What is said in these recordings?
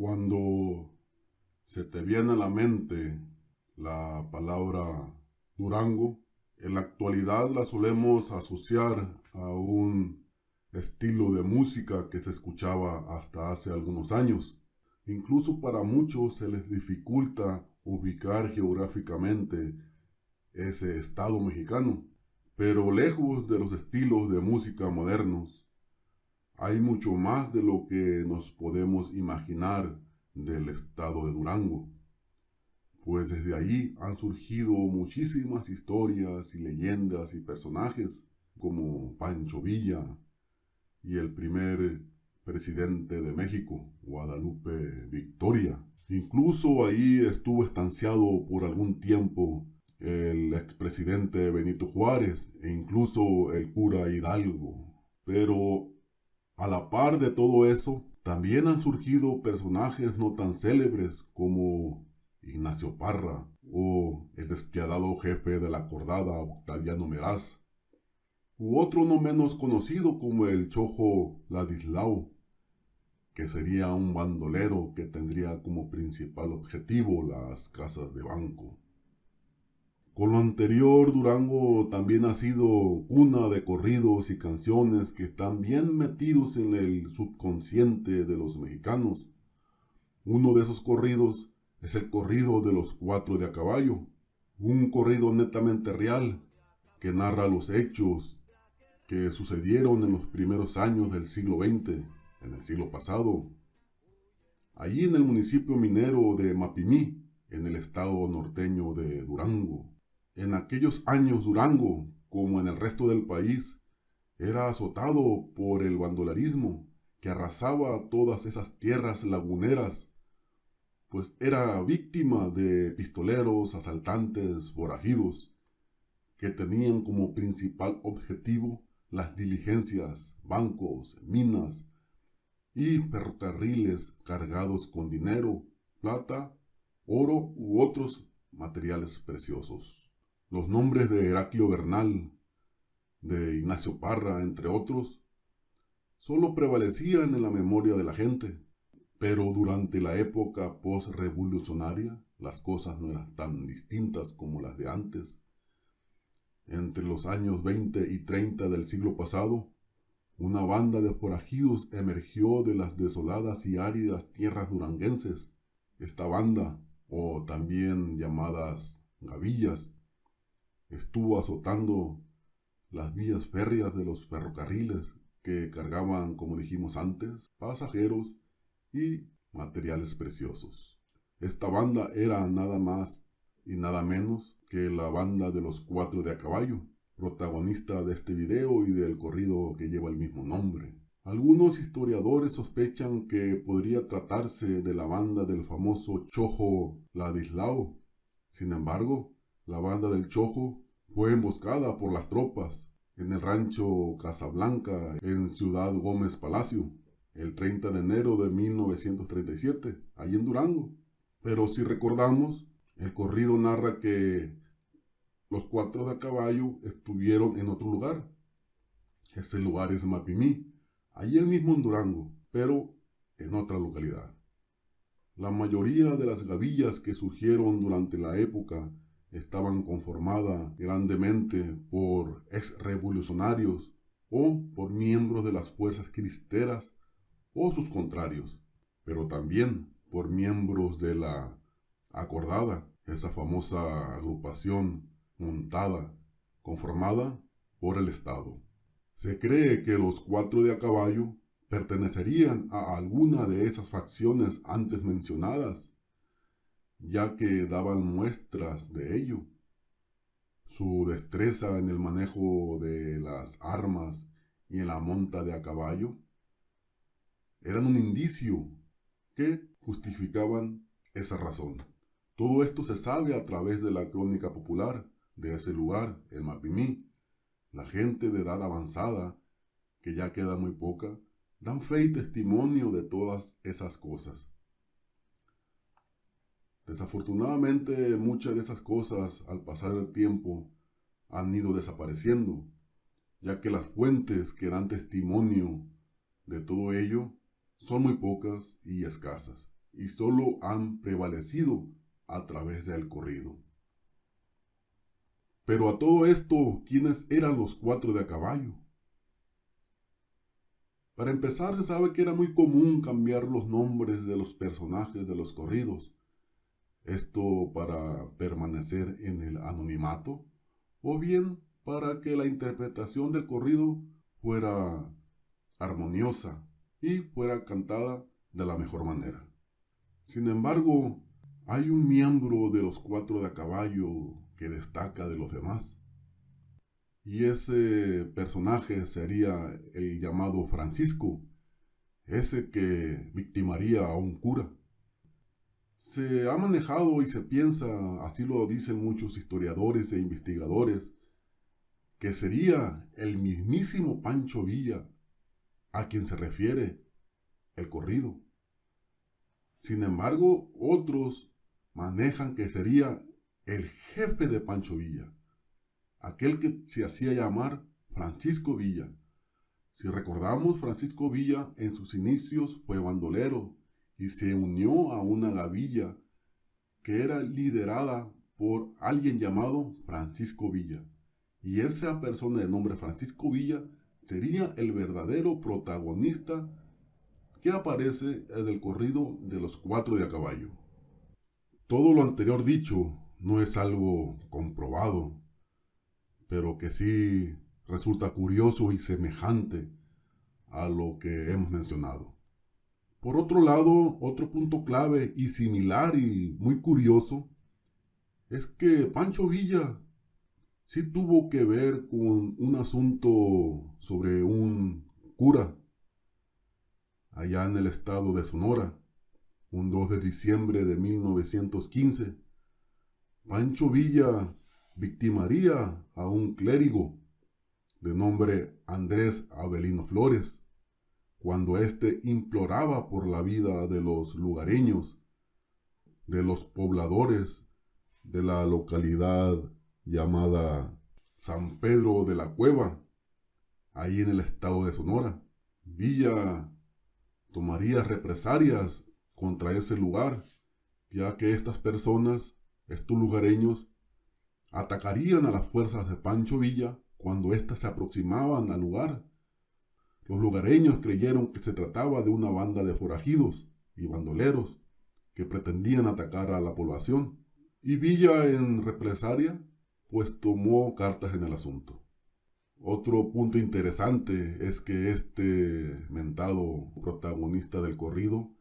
Cuando se te viene a la mente la palabra Durango, en la actualidad la solemos asociar a un estilo de música que se escuchaba hasta hace algunos años. Incluso para muchos se les dificulta ubicar geográficamente ese estado mexicano. Pero lejos de los estilos de música modernos, hay mucho más de lo que nos podemos imaginar del estado de Durango, pues desde allí han surgido muchísimas historias y leyendas y personajes como Pancho Villa y el primer presidente de México, Guadalupe Victoria. Incluso ahí estuvo estanciado por algún tiempo el expresidente Benito Juárez e incluso el cura Hidalgo. Pero a la par de todo eso, también han surgido personajes no tan célebres como Ignacio Parra o el despiadado jefe de la Cordada, Octaviano Meraz, u otro no menos conocido como el Chojo Ladislao, que sería un bandolero que tendría como principal objetivo las casas de banco. Con lo anterior, Durango también ha sido cuna de corridos y canciones que están bien metidos en el subconsciente de los mexicanos. Uno de esos corridos es el corrido de los Cuatro de a Caballo, un corrido netamente real que narra los hechos que sucedieron en los primeros años del siglo XX, en el siglo pasado, allí en el municipio minero de Mapimí, en el estado norteño de Durango. En aquellos años Durango, como en el resto del país, era azotado por el bandolerismo que arrasaba todas esas tierras laguneras, pues era víctima de pistoleros, asaltantes, forajidos, que tenían como principal objetivo las diligencias, bancos, minas y ferrocarriles cargados con dinero, plata, oro u otros materiales preciosos. Los nombres de Heraclio Bernal, de Ignacio Parra, entre otros, solo prevalecían en la memoria de la gente. Pero durante la época post-revolucionaria, las cosas no eran tan distintas como las de antes. Entre los años 20 y 30 del siglo pasado, una banda de forajidos emergió de las desoladas y áridas tierras duranguenses. Esta banda, o también llamadas gavillas, estuvo azotando las vías férreas de los ferrocarriles que cargaban, como dijimos antes, pasajeros y materiales preciosos. Esta banda era nada más y nada menos que la banda de los Cuatro de a Caballo, protagonista de este video y del corrido que lleva el mismo nombre. Algunos historiadores sospechan que podría tratarse de la banda del famoso Chojo Ladislao. Sin embargo, la banda del Chojo fue emboscada por las tropas en el rancho Casablanca en Ciudad Gómez Palacio el 30 de enero de 1937, allí en Durango. Pero si recordamos, el corrido narra que los Cuatro de a Caballo estuvieron en otro lugar. Ese lugar es Mapimí, allí mismo en Durango, pero en otra localidad. La mayoría de las gavillas que surgieron durante la época estaban conformadas grandemente por ex-revolucionarios o por miembros de las fuerzas cristeras o sus contrarios, pero también por miembros de la Acordada, esa famosa agrupación montada, conformada por el Estado. Se cree que los Cuatro de a Caballo pertenecerían a alguna de esas facciones antes mencionadas, ya que daban muestras de ello. Su destreza en el manejo de las armas y en la monta de a caballo eran un indicio que justificaban esa razón. Todo esto se sabe a través de la crónica popular de ese lugar, el Mapimí. La gente de edad avanzada, que ya queda muy poca, dan fe y testimonio de todas esas cosas. Desafortunadamente, muchas de esas cosas, al pasar el tiempo, han ido desapareciendo, ya que las fuentes que dan testimonio de todo ello son muy pocas y escasas. y solo han prevalecido a través del corrido. Pero a todo esto, ¿quiénes eran los 4 de a caballo? Para empezar, se sabe que era muy común cambiar los nombres de los personajes de los corridos. Esto para permanecer en el anonimato, o bien para que la interpretación del corrido fuera armoniosa y fuera cantada de la mejor manera. Sin embargo, hay un miembro de los 4 de a caballo que destaca de los demás. Y ese personaje sería el llamado Francisco, ese que victimaría a un cura. Se ha manejado y se piensa, así lo dicen muchos historiadores e investigadores, que sería el mismísimo Pancho Villa a quien se refiere el corrido. Sin embargo, otros manejan que sería el jefe de Pancho Villa, aquel que se hacía llamar Francisco Villa. Si recordamos, Francisco Villa en sus inicios fue bandolero y se unió a una gavilla que era liderada por alguien llamado Francisco Villa. Y esa persona de nombre Francisco Villa sería el verdadero protagonista que aparece en el corrido de los 4 de a caballo. Todo lo anterior dicho no es algo comprobado, pero que sí resulta curioso y semejante a lo que hemos mencionado. Por otro lado, otro punto clave y similar y muy curioso es que Pancho Villa sí tuvo que ver con un asunto sobre un cura allá en el estado de Sonora, un 2 de diciembre de 1915. Pancho Villa victimaría a un clérigo de nombre Andrés Avelino Flores, cuando éste imploraba por la vida de los lugareños, de los pobladores de la localidad llamada San Pedro de la Cueva, ahí en el estado de Sonora. Villa tomaría represalias contra ese lugar, ya que estas personas, estos lugareños, atacarían a las fuerzas de Pancho Villa cuando éstas se aproximaban al lugar. Los lugareños creyeron que se trataba de una banda de forajidos y bandoleros que pretendían atacar a la población, y Villa en represalia pues tomó cartas en el asunto. Otro punto interesante es que este mentado protagonista del corrido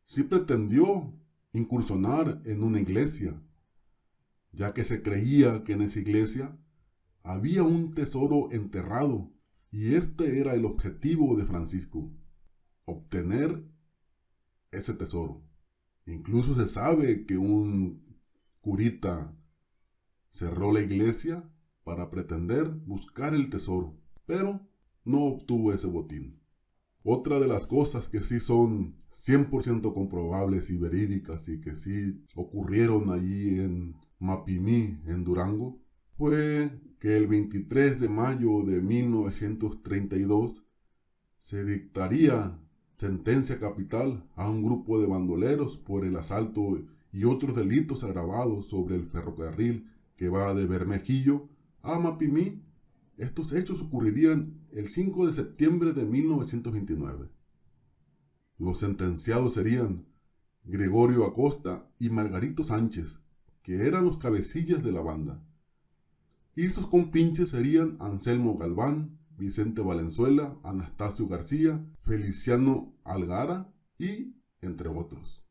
sí pretendió incursionar en una iglesia, ya que se creía que en esa iglesia había un tesoro enterrado, y este era el objetivo de Francisco, obtener ese tesoro. Incluso se sabe que un curita cerró la iglesia para pretender buscar el tesoro, pero no obtuvo ese botín. Otra de las cosas que sí son 100% comprobables y verídicas y que sí ocurrieron allí en Mapimí, en Durango, fue que el 23 de mayo de 1932 se dictaría sentencia capital a un grupo de bandoleros por el asalto y otros delitos agravados sobre el ferrocarril que va de Bermejillo a Mapimí. Estos hechos ocurrirían el 5 de septiembre de 1929. Los sentenciados serían Gregorio Acosta y Margarito Sánchez, que eran los cabecillas de la banda. Y sus compinches serían Anselmo Galván, Vicente Valenzuela, Anastasio García, Feliciano Algara y entre otros.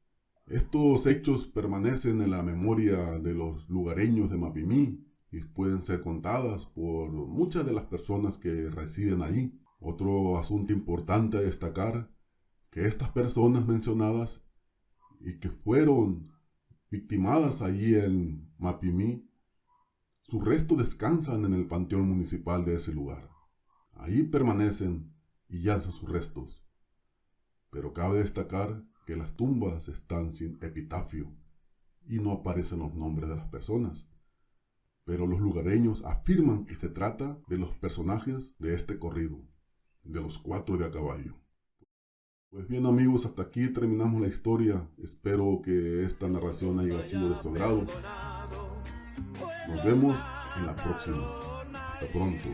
Estos hechos permanecen en la memoria de los lugareños de Mapimí y pueden ser contadas por muchas de las personas que residen allí. Otro asunto importante a destacar, que estas personas mencionadas y que fueron victimadas allí en Mapimí, sus restos descansan en el panteón municipal de ese lugar. Ahí permanecen y yacen sus restos. Pero cabe destacar que las tumbas están sin epitafio y no aparecen los nombres de las personas. Pero los lugareños afirman que se trata de los personajes de este corrido, de los 4 de a caballo. Pues bien amigos, hasta aquí terminamos la historia. Espero que esta narración haya sido de su agrado. Nos vemos en la próxima. Hasta pronto.